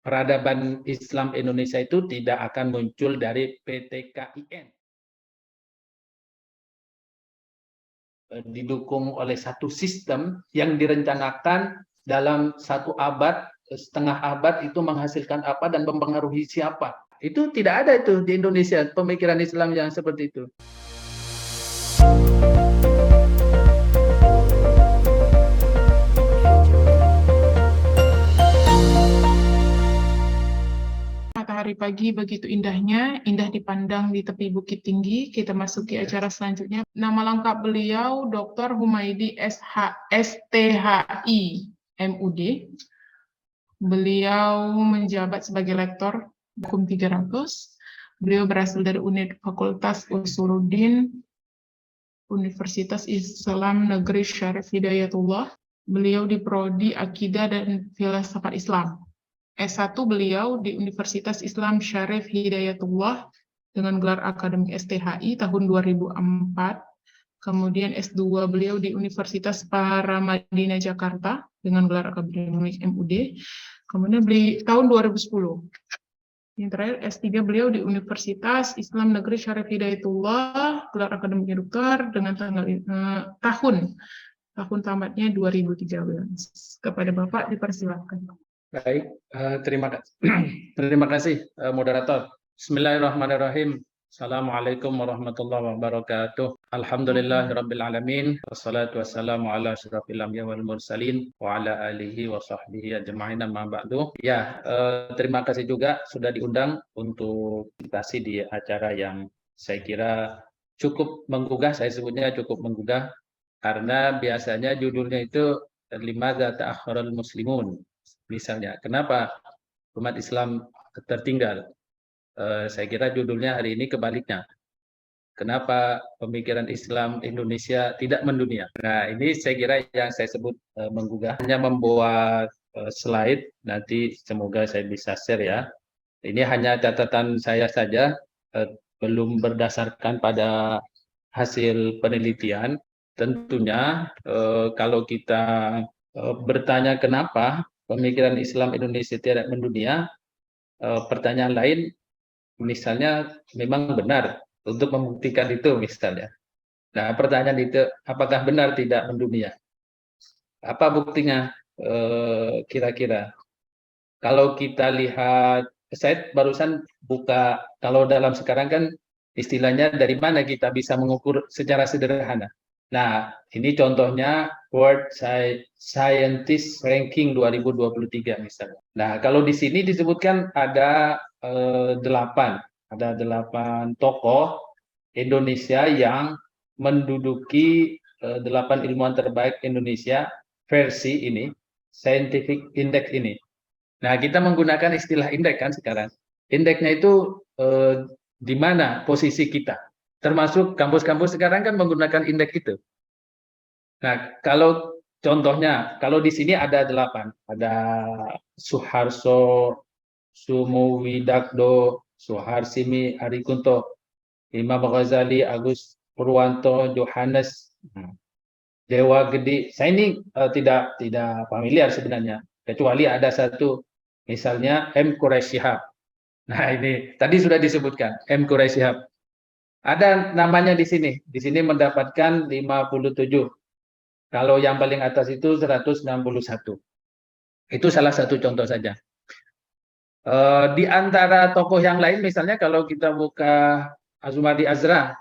peradaban Islam Indonesia itu tidak akan muncul dari PTKIN. Didukung oleh satu sistem yang direncanakan dalam 1 abad, setengah abad itu menghasilkan apa dan mempengaruhi siapa. Itu tidak ada itu di Indonesia, pemikiran Islam yang seperti itu. Matahari pagi begitu indahnya, indah dipandang di tepi bukit tinggi. Kita masuki acara selanjutnya. Nama lengkap beliau Dr. Humaydi STHI MUD. Beliau menjabat sebagai lektor Hukum 300. Beliau berasal dari Unit Fakultas Usuluddin Universitas Islam Negeri Syarif Hidayatullah. Beliau di Prodi Akidah dan Filsafat Islam. S1 beliau di Universitas Islam Syarif Hidayatullah dengan gelar akademik STHI tahun 2004. Kemudian S2 beliau di Universitas Paramadina Jakarta dengan gelar akademik MUD. Kemudian tahun 2010. Yang terakhir S3 beliau di Universitas Islam Negeri Syarif Hidayatullah, gelar akademik doktor dengan tahun tamatnya 2013. Kepada Bapak dipersilakan. Baik, terima kasih moderator. Bismillahirrahmanirrahim. Assalamualaikum warahmatullahi wabarakatuh. Alhamdulillahirabbil alamin wassalatu wassalamu ala asyrofil anbiya'i wal mursalin wa ala alihi wa sahbihi ajma'in amma ba'du. Ya, terima kasih juga sudah diundang untuk partisipasi di acara yang saya kira cukup menggugah, saya sebutnya cukup menggugah karena biasanya judulnya itu limadza ta'akhkharal muslimun. Misalnya, kenapa umat Islam tertinggal? Saya kira judulnya hari ini kebaliknya. Kenapa pemikiran Islam Indonesia tidak mendunia? Nah, ini saya kira yang saya sebut menggugah. Hanya membuat slide, nanti semoga saya bisa share ya. Ini hanya catatan saya saja, belum berdasarkan pada hasil penelitian. Tentunya kalau kita bertanya kenapa pemikiran Islam Indonesia tidak mendunia, pertanyaan lain misalnya memang benar untuk membuktikan itu misalnya. Nah, pertanyaan itu apakah benar tidak mendunia? Apa buktinya kira-kira? Kalau kita lihat, saya barusan buka, kalau dalam sekarang kan istilahnya dari mana kita bisa mengukur secara sederhana. Nah, ini contohnya World Scientist Ranking 2023 misalnya. Nah, kalau di sini disebutkan ada 8 tokoh Indonesia yang menduduki 8 ilmuwan terbaik Indonesia versi ini, Scientific Index ini. Nah, kita menggunakan istilah indeks kan sekarang. Indeksnya itu di mana posisi kita? Termasuk kampus-kampus sekarang kan menggunakan indeks itu. Nah, kalau contohnya, kalau di sini ada 8. Ada Suharso, Sumuwidakdo, Suharsimi Arikunto, Imam Ghazali, Agus Purwanto, Johannes, Dewa Gede. Saya ini tidak familiar sebenarnya, kecuali ada satu, misalnya M. Quraish Shihab. Nah, ini tadi sudah disebutkan, M. Quraish Shihab. Ada namanya di sini. Di sini mendapatkan 57. Kalau yang paling atas itu 161. Itu salah satu contoh saja. Di antara tokoh yang lain, misalnya kalau kita buka Azumadi Azra,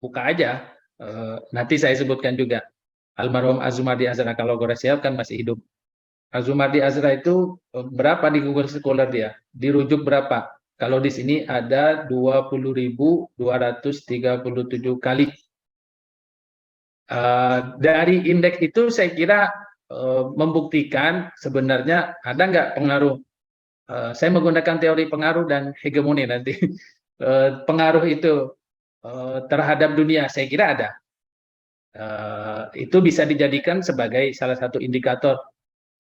buka aja. Nanti saya sebutkan juga. Almarhum Azumadi Azra, kalau Quraish Shihab kan masih hidup. Azumadi Azra itu berapa di Google Scholar dia? Dirujuk berapa? Kalau di sini ada 20.237 kali. Dari indeks itu saya kira membuktikan sebenarnya ada nggak pengaruh. Saya menggunakan teori pengaruh dan hegemoni nanti. Pengaruh itu terhadap dunia, saya kira ada. Itu bisa dijadikan sebagai salah satu indikator.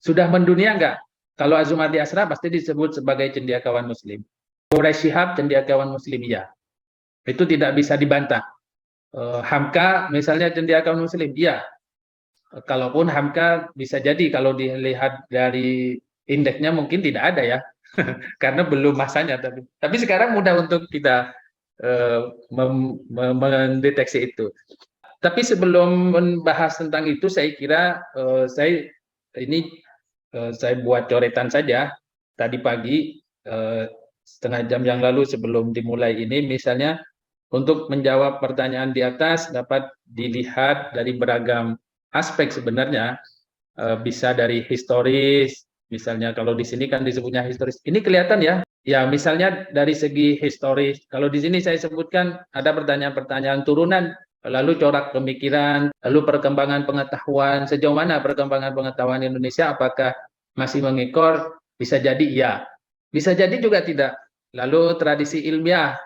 Sudah mendunia nggak? Kalau Azumadi Azra pasti disebut sebagai cendekiawan Muslim. Quraish Shihab cendekiawan Muslim, ya. Itu tidak bisa dibantah. Hamka misalnya cendekiawan Muslim, iya. Kalaupun Hamka bisa jadi kalau dilihat dari indeksnya mungkin tidak ada ya. karena belum masanya. Tapi sekarang mudah untuk kita mendeteksi itu. Tapi sebelum membahas tentang itu, saya kira saya buat coretan saja. Tadi pagi setengah jam yang lalu sebelum dimulai ini, misalnya untuk menjawab pertanyaan di atas dapat dilihat dari beragam aspek sebenarnya. Bisa dari historis, misalnya kalau di sini kan disebutnya historis. Ini kelihatan ya, ya misalnya dari segi historis. Kalau di sini saya sebutkan ada pertanyaan-pertanyaan turunan, lalu corak pemikiran, lalu perkembangan pengetahuan, sejauh mana perkembangan pengetahuan Indonesia, apakah masih mengekor? Bisa jadi iya, bisa jadi juga tidak. Lalu tradisi ilmiah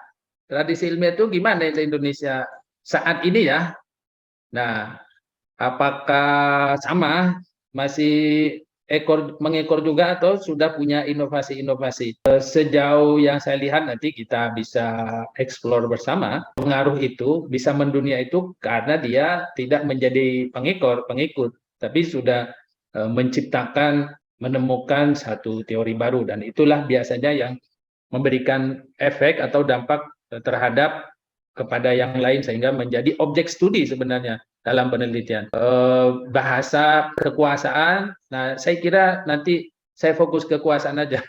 itu gimana di Indonesia saat ini ya? Nah, apakah sama, masih mengekor juga atau sudah punya inovasi-inovasi? Sejauh yang saya lihat nanti kita bisa explore bersama, pengaruh itu bisa mendunia itu karena dia tidak menjadi pengikut, tapi sudah menciptakan, menemukan satu teori baru, dan itulah biasanya yang memberikan efek atau dampak terhadap kepada yang lain sehingga menjadi objek studi sebenarnya dalam penelitian. Bahasa kekuasaan, nah saya kira nanti saya fokus kekuasaan aja.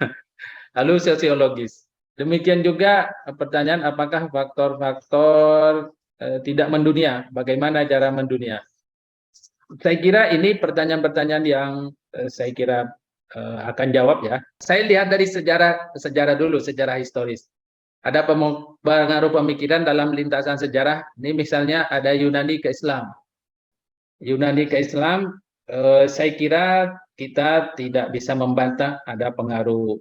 Lalu sosiologis. Demikian juga pertanyaan apakah faktor-faktor tidak mendunia, bagaimana cara mendunia. Saya kira ini pertanyaan-pertanyaan yang saya kira akan jawab ya. Saya lihat dari sejarah dulu, sejarah historis. Ada pengaruh pemikiran dalam lintasan sejarah. Ini misalnya ada Yunani ke Islam. Yunani ke Islam, saya kira kita tidak bisa membantah ada pengaruh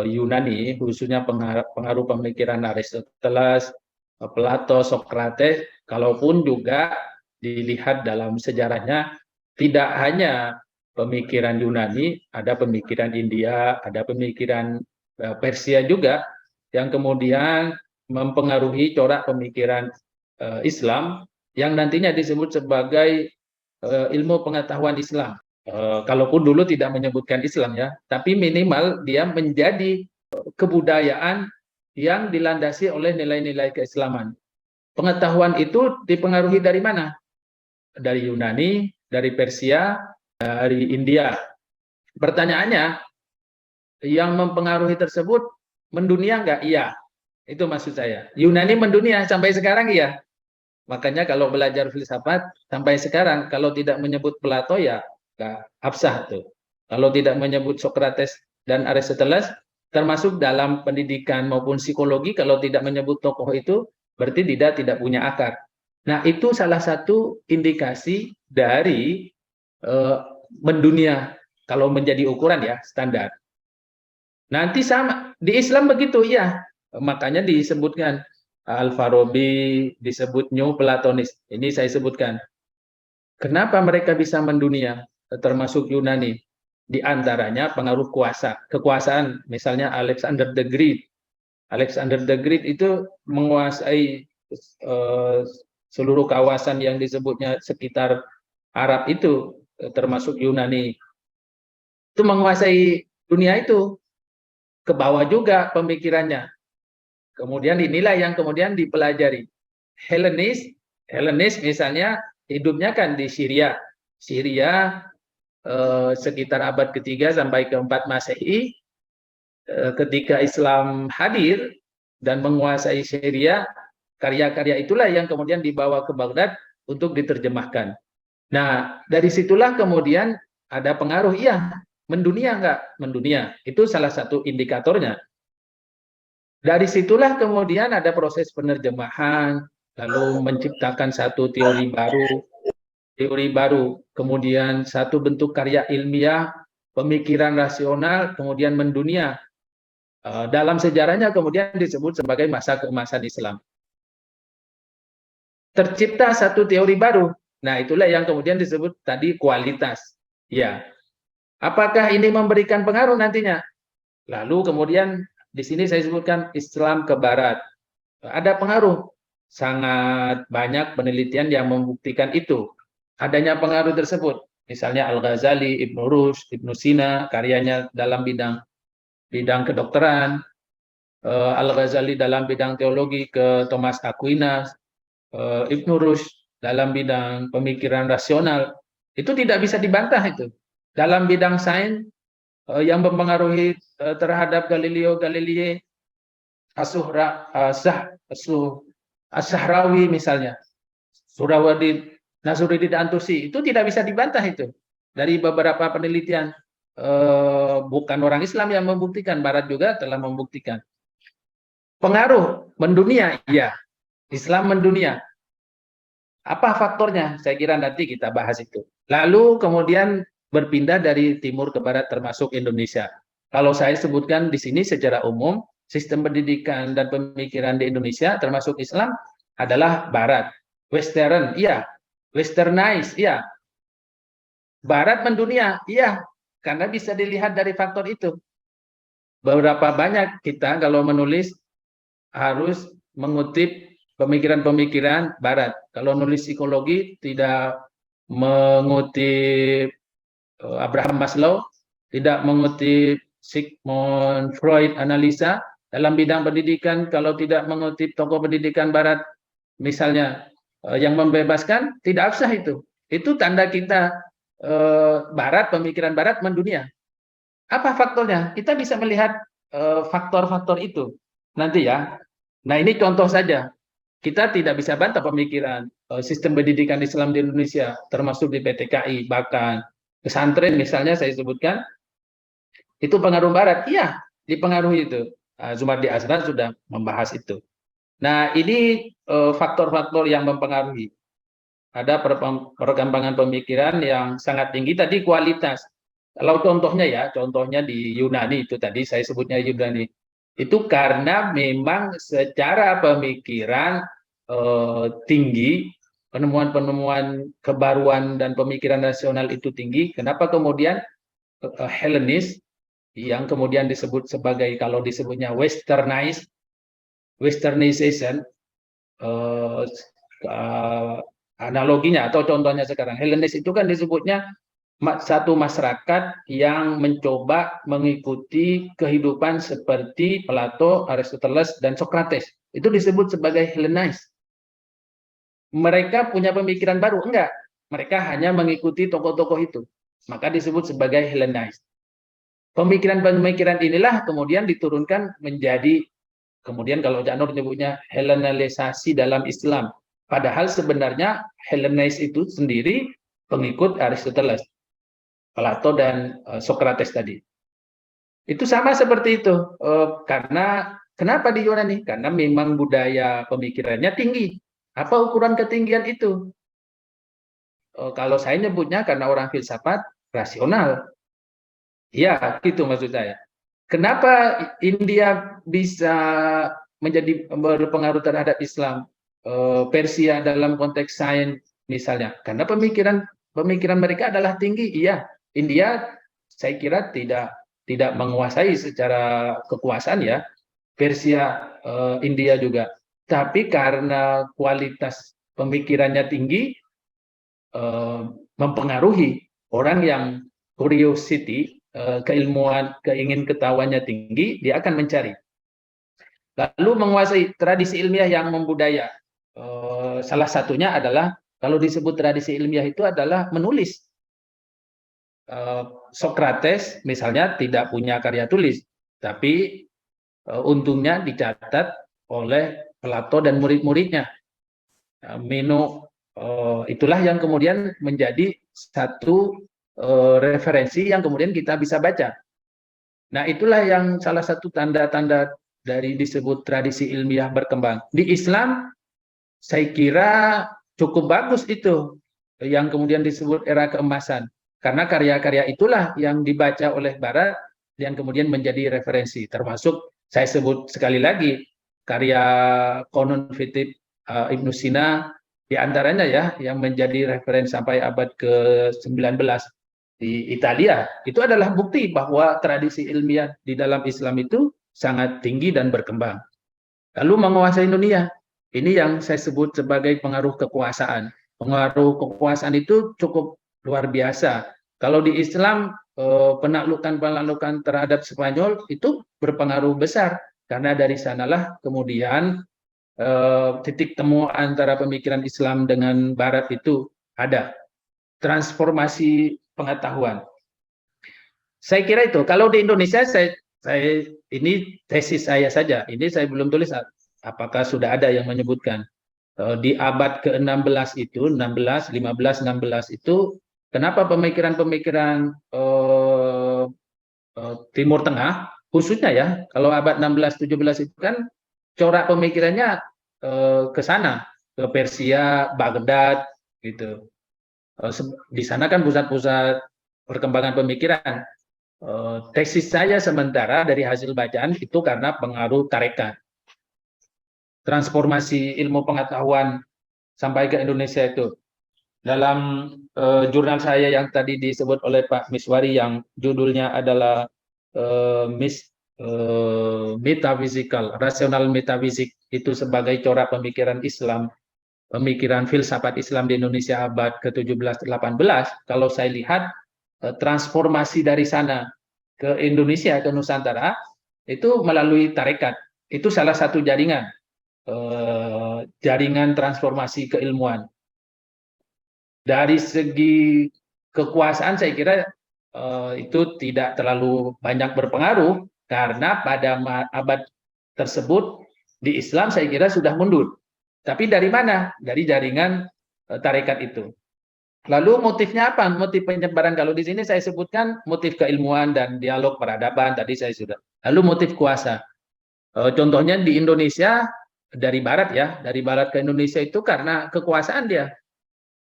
Yunani, khususnya pengaruh pemikiran Aristoteles, Plato, Socrates, kalaupun juga dilihat dalam sejarahnya tidak hanya pemikiran Yunani, ada pemikiran India, ada pemikiran Persia juga yang kemudian mempengaruhi corak pemikiran Islam yang nantinya disebut sebagai ilmu pengetahuan Islam. Kalaupun dulu tidak menyebutkan Islam ya, tapi minimal dia menjadi kebudayaan yang dilandasi oleh nilai-nilai keislaman. Pengetahuan itu dipengaruhi dari mana? Dari Yunani, dari Persia, dari India. Pertanyaannya, yang mempengaruhi tersebut mendunia nggak? Iya, itu maksud saya. Yunani mendunia sampai sekarang iya. Makanya kalau belajar filsafat sampai sekarang kalau tidak menyebut Plato ya nggak absah tuh. Kalau tidak menyebut Socrates dan Aristoteles termasuk dalam pendidikan maupun psikologi kalau tidak menyebut tokoh itu berarti tidak punya akar. Nah, itu salah satu indikasi dari mendunia kalau menjadi ukuran ya standar. Nanti sama di Islam begitu ya. Makanya disebutkan Al-Farabi disebut New Platonis. Ini saya sebutkan. Kenapa mereka bisa mendunia termasuk Yunani? Di antaranya pengaruh kekuasaan, misalnya Alexander the Great. Alexander the Great itu menguasai seluruh kawasan yang disebutnya sekitar Arab itu, termasuk Yunani. Itu menguasai dunia itu, ke bawah juga pemikirannya. Kemudian inilah yang kemudian dipelajari. Helenis misalnya hidupnya kan di Syria. Syria sekitar abad ketiga sampai keempat Masehi, ketika Islam hadir dan menguasai Syria, karya-karya itulah yang kemudian dibawa ke Baghdad untuk diterjemahkan. Nah, dari situlah kemudian ada pengaruh, iya, mendunia enggak? Mendunia, itu salah satu indikatornya. Dari situlah kemudian ada proses penerjemahan, lalu menciptakan satu teori baru, kemudian satu bentuk karya ilmiah, pemikiran rasional, kemudian mendunia. Dalam sejarahnya kemudian disebut sebagai masa keemasan Islam. Tercipta satu teori baru. Nah, itulah yang kemudian disebut tadi kualitas. Ya. Apakah ini memberikan pengaruh nantinya? Lalu kemudian di sini saya sebutkan Islam ke barat. Ada pengaruh. Sangat banyak penelitian yang membuktikan itu. Adanya pengaruh tersebut. Misalnya Al-Ghazali, Ibnu Rushd, Ibnu Sina, karyanya dalam bidang bidang kedokteran, Al-Ghazali dalam bidang teologi ke Thomas Aquinas, Ibnu Rushd dalam bidang pemikiran rasional, itu tidak bisa dibantah itu. Dalam bidang sains yang mempengaruhi terhadap Galileo Galilei, As-Sahrawi misalnya, Surawadid, Nasruddin Antusi, itu tidak bisa dibantah itu. Dari beberapa penelitian, bukan orang Islam yang membuktikan, Barat juga telah membuktikan. Pengaruh mendunia, ya. Islam mendunia. Apa faktornya? Saya kira nanti kita bahas itu. Lalu kemudian berpindah dari timur ke barat termasuk Indonesia. Kalau saya sebutkan di sini secara umum, sistem pendidikan dan pemikiran di Indonesia termasuk Islam adalah barat. Western, iya. Westernize, iya. Barat mendunia, iya. Karena bisa dilihat dari faktor itu. Beberapa banyak kita kalau menulis harus mengutip pemikiran-pemikiran barat. Kalau nulis psikologi tidak mengutip Abraham Maslow, tidak mengutip Sigmund Freud analisa. Dalam bidang pendidikan kalau tidak mengutip tokoh pendidikan barat misalnya yang membebaskan, tidak usah itu. Itu tanda kita barat, pemikiran barat mendunia. Apa faktornya? Kita bisa melihat faktor-faktor itu nanti ya. Nah, ini contoh saja. Kita tidak bisa bantah pemikiran sistem pendidikan Islam di Indonesia, termasuk di PTKI, bahkan pesantren misalnya saya sebutkan, itu pengaruh Barat. Iya, dipengaruhi itu. Zumardi Azhar sudah membahas itu. Nah, ini faktor-faktor yang mempengaruhi. Ada perkembangan pemikiran yang sangat tinggi, tadi kualitas. Kalau contohnya ya, contohnya di Yunani itu tadi saya sebutnya Yunani. Itu karena memang secara pemikiran tinggi, penemuan-penemuan kebaruan dan pemikiran nasional itu tinggi. Kenapa kemudian Hellenis yang kemudian disebut sebagai, kalau disebutnya Westernization, analoginya atau contohnya sekarang, Hellenis itu kan disebutnya satu masyarakat yang mencoba mengikuti kehidupan seperti Plato, Aristoteles, dan Socrates. Itu disebut sebagai Hellenized. Mereka punya pemikiran baru? Enggak. Mereka hanya mengikuti tokoh-tokoh itu. Maka disebut sebagai Hellenized. Pemikiran-pemikiran inilah kemudian diturunkan menjadi, kemudian kalau Janur menyebutnya Hellenisasi dalam Islam. Padahal sebenarnya Hellenized itu sendiri pengikut Aristoteles, Plato, dan Socrates tadi. Itu sama seperti itu. Karena kenapa di Yunani? Karena memang budaya pemikirannya tinggi. Apa ukuran ketinggian itu? Kalau saya nyebutnya karena orang filsafat rasional. Ya, gitu maksud saya. Kenapa India bisa menjadi berpengaruh terhadap Islam? Persia dalam konteks sains misalnya. Karena pemikiran mereka adalah tinggi. Iya, India saya kira tidak menguasai secara kekuasaan ya. Persia, India juga. Tapi karena kualitas pemikirannya tinggi, mempengaruhi orang yang curiosity, keilmuan, keingin ketahuannya tinggi, dia akan mencari. Lalu menguasai tradisi ilmiah yang membudaya. Salah satunya adalah, kalau disebut tradisi ilmiah itu adalah menulis. Socrates misalnya tidak punya karya tulis, tapi untungnya dicatat oleh Plato dan murid-muridnya. Meno, itulah yang kemudian menjadi satu referensi yang kemudian kita bisa baca. Nah, itulah yang salah satu tanda-tanda dari disebut tradisi ilmiah berkembang. Di Islam, saya kira cukup bagus itu, yang kemudian disebut era keemasan. Karena karya-karya itulah yang dibaca oleh Barat, yang kemudian menjadi referensi. Termasuk, saya sebut sekali lagi, karya Konon Fitib Ibnu Sina, di antaranya ya, yang menjadi referensi sampai abad ke-19 di Italia. Itu adalah bukti bahwa tradisi ilmiah di dalam Islam itu sangat tinggi dan berkembang. Lalu menguasai dunia. Ini yang saya sebut sebagai pengaruh kekuasaan. Pengaruh kekuasaan itu cukup luar biasa. Kalau di Islam penaklukan terhadap Spanyol itu berpengaruh besar karena dari sanalah kemudian titik temu antara pemikiran Islam dengan Barat itu ada transformasi pengetahuan. Saya kira itu. Kalau di Indonesia saya ini tesis saya saja. Ini saya belum tulis apakah sudah ada yang menyebutkan di abad ke-16 itu 16, 15, 16 itu kenapa pemikiran-pemikiran Timur Tengah khususnya ya, kalau abad 16 17 itu kan corak pemikirannya ke sana, ke Persia, Baghdad gitu. Di sana kan pusat-pusat perkembangan pemikiran. Tesis saya sementara dari hasil bacaan itu karena pengaruh tarekat. Transformasi ilmu pengetahuan sampai ke Indonesia itu. Dalam jurnal saya yang tadi disebut oleh Pak Miswari yang judulnya adalah metaphysical, rasional metafisik itu sebagai corak pemikiran Islam, pemikiran filsafat Islam di Indonesia abad ke-17-18, kalau saya lihat transformasi dari sana ke Indonesia, ke Nusantara, itu melalui tarekat. Itu salah satu jaringan transformasi keilmuan. Dari segi kekuasaan saya kira itu tidak terlalu banyak berpengaruh karena pada abad tersebut di Islam saya kira sudah mundur. Tapi dari mana? Dari jaringan tarekat itu. Lalu motifnya apa? Motif penyebaran kalau di sini saya sebutkan motif keilmuan dan dialog peradaban tadi saya sudah. Lalu motif kuasa. Contohnya di Indonesia dari barat ya, dari barat ke Indonesia itu karena kekuasaan dia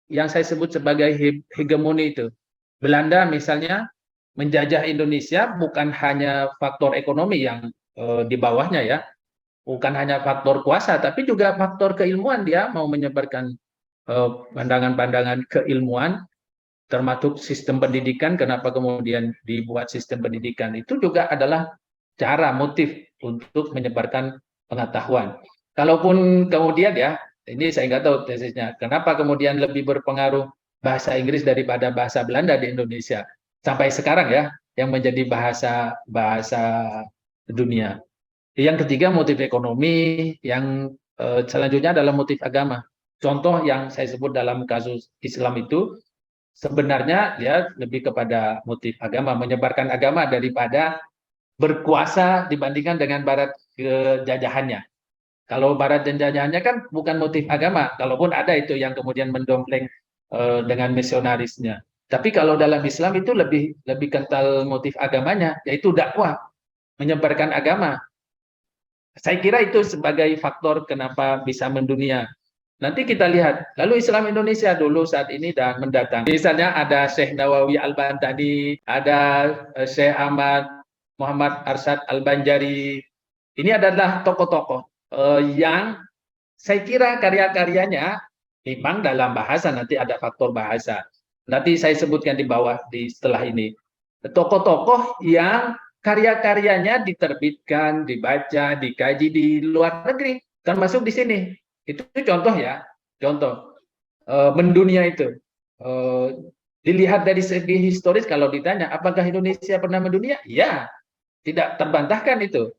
yang saya sebut sebagai hegemoni itu. Belanda misalnya menjajah Indonesia bukan hanya faktor ekonomi yang di bawahnya ya, bukan hanya faktor kuasa, tapi juga faktor keilmuan. Dia mau menyebarkan pandangan-pandangan keilmuan, termasuk sistem pendidikan. Kenapa kemudian dibuat sistem pendidikan? Itu juga adalah cara, motif untuk menyebarkan pengetahuan. Kalaupun kemudian ya, ini saya nggak tahu tesisnya, kenapa kemudian lebih berpengaruh bahasa Inggris daripada bahasa Belanda di Indonesia sampai sekarang ya, yang menjadi bahasa dunia. Yang ketiga motif ekonomi, yang selanjutnya adalah motif agama. Contoh yang saya sebut dalam kasus Islam itu sebenarnya ya lebih kepada motif agama, menyebarkan agama daripada berkuasa dibandingkan dengan barat kejajahannya. Kalau barat dan jajahannya kan bukan motif agama, kalaupun ada itu yang kemudian mendompleng dengan misionarisnya. Tapi kalau dalam Islam itu lebih kental motif agamanya, yaitu dakwah, menyebarkan agama. Saya kira itu sebagai faktor kenapa bisa mendunia. Nanti kita lihat, lalu Islam Indonesia dulu saat ini dan mendatang. Misalnya ada Syekh Nawawi Al-Bantani, ada Syekh Ahmad Muhammad Arsyad Al-Banjari. Ini adalah tokoh-tokoh yang saya kira karya-karyanya memang dalam bahasa, nanti ada faktor bahasa. Nanti saya sebutkan di bawah setelah ini. Tokoh-tokoh yang karya-karyanya diterbitkan, dibaca, dikaji di luar negeri, termasuk di sini. Itu contoh ya, contoh mendunia itu. Dilihat dari segi historis kalau ditanya, apakah Indonesia pernah mendunia? Ya, tidak terbantahkan itu.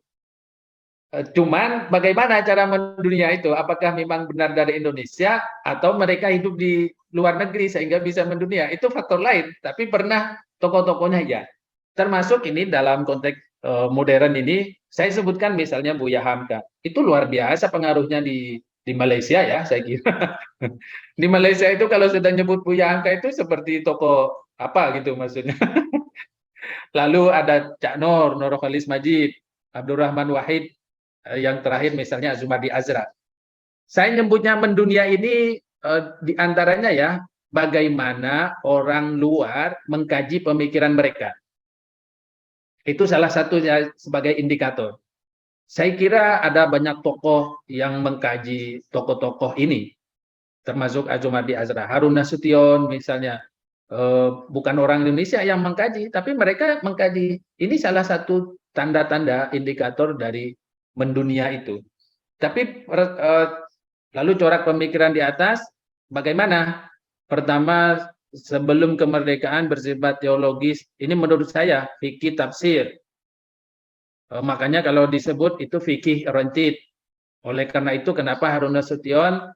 Cuman bagaimana cara mendunia itu? Apakah memang benar dari Indonesia atau mereka hidup di luar negeri sehingga bisa mendunia? Itu faktor lain. Tapi pernah tokoh-tokohnya ya. Termasuk ini dalam konteks modern ini, saya sebutkan misalnya Buya Hamka. Itu luar biasa pengaruhnya di Malaysia ya, saya kira. Di Malaysia itu kalau sudah nyebut Buya Hamka itu seperti tokoh apa gitu maksudnya. Lalu ada Cak Nur Khalis Majid, Abdurrahman Wahid, yang terakhir misalnya Zumardi Azra. Saya nyebutnya mendunia ini diantaranya ya, bagaimana orang luar mengkaji pemikiran mereka. Itu salah satunya sebagai indikator. Saya kira ada banyak tokoh yang mengkaji tokoh-tokoh ini, termasuk Zumardi Azra, Harun Nasution misalnya. Bukan orang Indonesia yang mengkaji, tapi mereka mengkaji. Ini salah satu tanda-tanda indikator dari mendunia itu. Tapi lalu corak pemikiran di atas bagaimana? Pertama sebelum kemerdekaan bersifat teologis. Ini menurut saya fikih tafsir. Makanya kalau disebut itu fikih oriented. Oleh karena itu kenapa Harun Nasution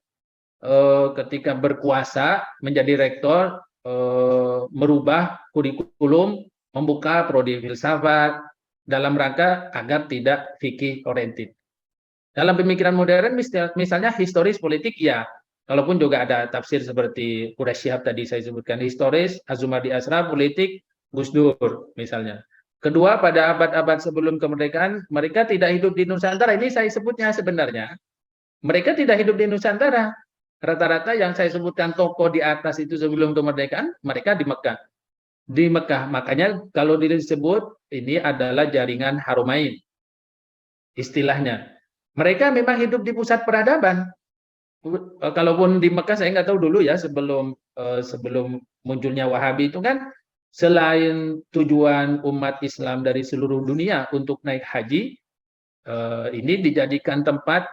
ketika berkuasa menjadi rektor merubah kurikulum, membuka prodi filsafat dalam rangka agar tidak fikih oriented. Dalam pemikiran modern misalnya historis politik ya, kalaupun juga ada tafsir seperti Quraish Shihab tadi saya sebutkan, historis Azumardi Azra, politik Gus Dur misalnya. Kedua, pada abad-abad sebelum kemerdekaan mereka tidak hidup di Nusantara. Ini saya sebutnya sebenarnya mereka tidak hidup di Nusantara. Rata-rata yang saya sebutkan tokoh di atas itu sebelum kemerdekaan mereka di Mekah. Di Mekah, makanya kalau disebut ini adalah jaringan Haromain istilahnya. Mereka memang hidup di pusat peradaban. Kalaupun di Mekah saya nggak tahu dulu ya sebelum munculnya Wahabi itu kan selain tujuan umat Islam dari seluruh dunia untuk naik haji, ini dijadikan tempat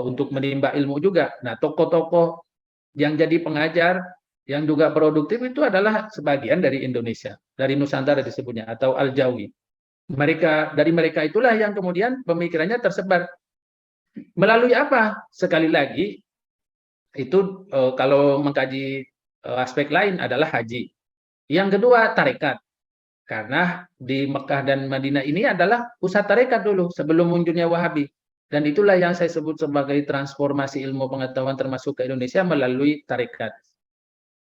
untuk menimba ilmu juga. Nah, tokoh-tokoh yang jadi pengajar, yang juga produktif itu adalah sebagian dari Indonesia, dari Nusantara disebutnya atau Al-Jawi. Dari mereka itulah yang kemudian pemikirannya tersebar. Melalui apa? Sekali lagi, itu kalau mengkaji aspek lain adalah haji. Yang kedua, tarekat. Karena di Mekah dan Madinah ini adalah pusat tarekat dulu sebelum munculnya Wahabi. Dan itulah yang saya sebut sebagai transformasi ilmu pengetahuan termasuk ke Indonesia melalui tarekat.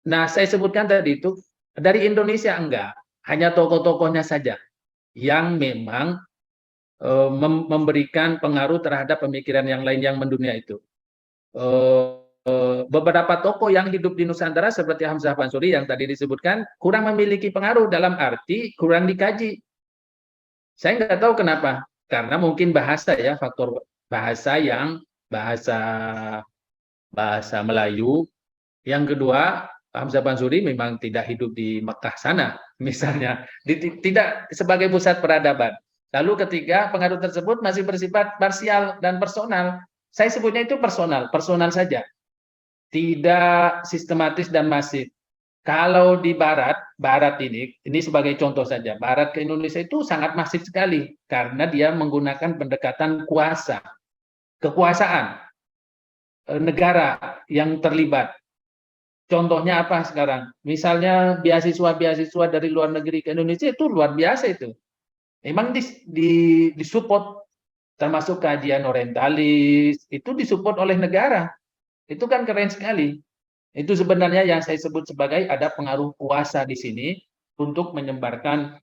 Nah, saya sebutkan tadi itu dari Indonesia enggak, hanya tokoh-tokohnya saja yang memang memberikan pengaruh terhadap pemikiran yang lain yang mendunia itu. Beberapa tokoh yang hidup di Nusantara seperti Hamzah Pansuri yang tadi disebutkan kurang memiliki pengaruh dalam arti kurang dikaji. Saya nggak tahu kenapa, karena mungkin bahasa ya, faktor bahasa yang bahasa Melayu. Yang kedua, Hamzah Pansuri memang tidak hidup di Mekah sana, misalnya, tidak sebagai pusat peradaban. Lalu ketiga, pengaruh tersebut masih bersifat parsial dan personal. Saya sebutnya itu personal saja, tidak sistematis dan masif. Kalau di Barat ini sebagai contoh saja, Barat ke Indonesia itu sangat masif sekali karena dia menggunakan pendekatan kekuasaan negara yang terlibat. Contohnya apa sekarang? Misalnya beasiswa dari luar negeri ke Indonesia itu luar biasa itu. Memang disupport, termasuk kajian orientalis, itu disupport oleh negara. Itu kan keren sekali. Itu sebenarnya yang saya sebut sebagai ada pengaruh kuasa di sini untuk menyebarkan,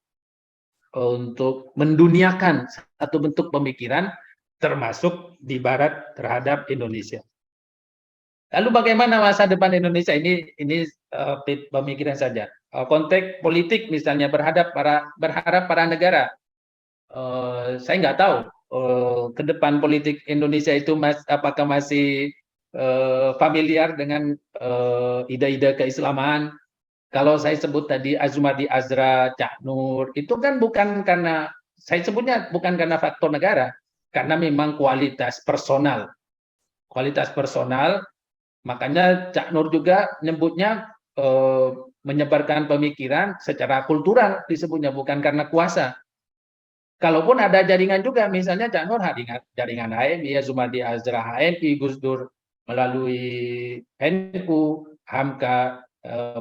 untuk menduniakan satu bentuk pemikiran termasuk di Barat terhadap Indonesia. Lalu bagaimana masa depan Indonesia ini pemikiran saja. Konteks politik misalnya berharap para negara. Saya nggak tahu ke depan politik Indonesia itu apakah masih familiar dengan ide-ide keislaman. Kalau saya sebut tadi Azumardi Azra, Cak Nur, itu kan bukan karena saya sebutnya bukan karena faktor negara, karena memang kualitas personal. Makanya Cak Nur juga nyebutnya menyebarkan pemikiran secara kultural disebutnya, bukan karena kuasa. Kalaupun ada jaringan juga, misalnya Cak Nur jaringan HMI, Azumardi Azra HMI, Gus Dur melalui NU, Hamka,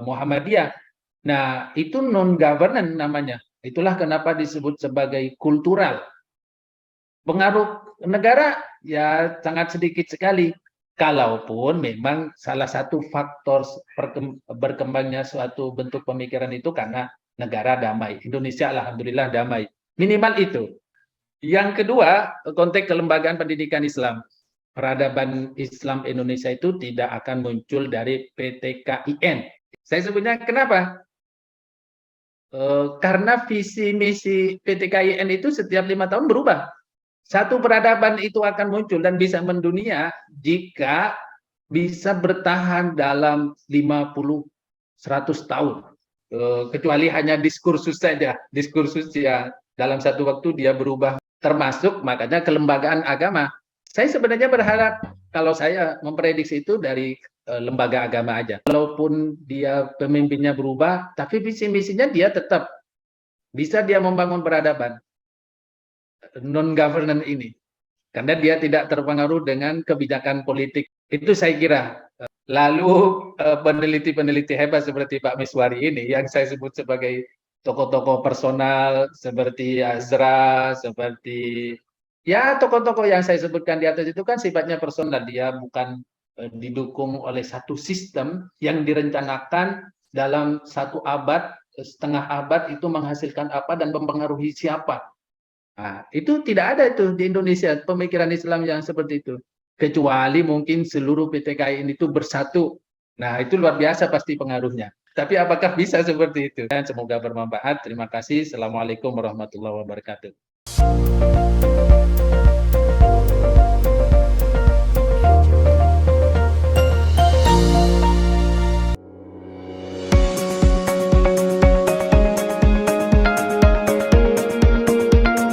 Muhammadiyah. Nah, itu non-government namanya. Itulah kenapa disebut sebagai kultural. Pengaruh negara ya sangat sedikit sekali. Kalaupun memang salah satu faktor berkembangnya suatu bentuk pemikiran itu karena negara damai. Indonesia alhamdulillah damai. Minimal itu. Yang kedua, konteks kelembagaan pendidikan Islam. Peradaban Islam Indonesia itu tidak akan muncul dari PTKIN. Saya sebutnya kenapa? Karena visi misi PTKIN itu setiap 5 tahun berubah. Satu peradaban itu akan muncul dan bisa mendunia jika bisa bertahan dalam 50-100 tahun. Kecuali hanya diskursus saja. Diskursus ya dalam satu waktu dia berubah. Termasuk makanya kelembagaan agama. Saya sebenarnya berharap, kalau saya memprediksi itu dari lembaga agama aja. Walaupun dia pemimpinnya berubah, tapi visi misinya dia tetap bisa dia membangun peradaban non-governance ini. Karena dia tidak terpengaruh dengan kebijakan politik. Itu saya kira. Lalu peneliti-peneliti hebat seperti Pak Miswari ini, yang saya sebut sebagai tokoh-tokoh personal, seperti Azra, seperti ya tokoh-tokoh yang saya sebutkan di atas itu kan sifatnya personal. Dia bukan didukung oleh satu sistem yang direncanakan dalam satu abad, setengah abad itu menghasilkan apa dan mempengaruhi siapa. Nah, itu tidak ada itu di Indonesia, pemikiran Islam yang seperti itu. Kecuali mungkin seluruh PTKI ini itu bersatu. Nah, itu luar biasa pasti pengaruhnya. Tapi apakah bisa seperti itu? Dan semoga bermanfaat. Terima kasih. Assalamualaikum warahmatullahi wabarakatuh.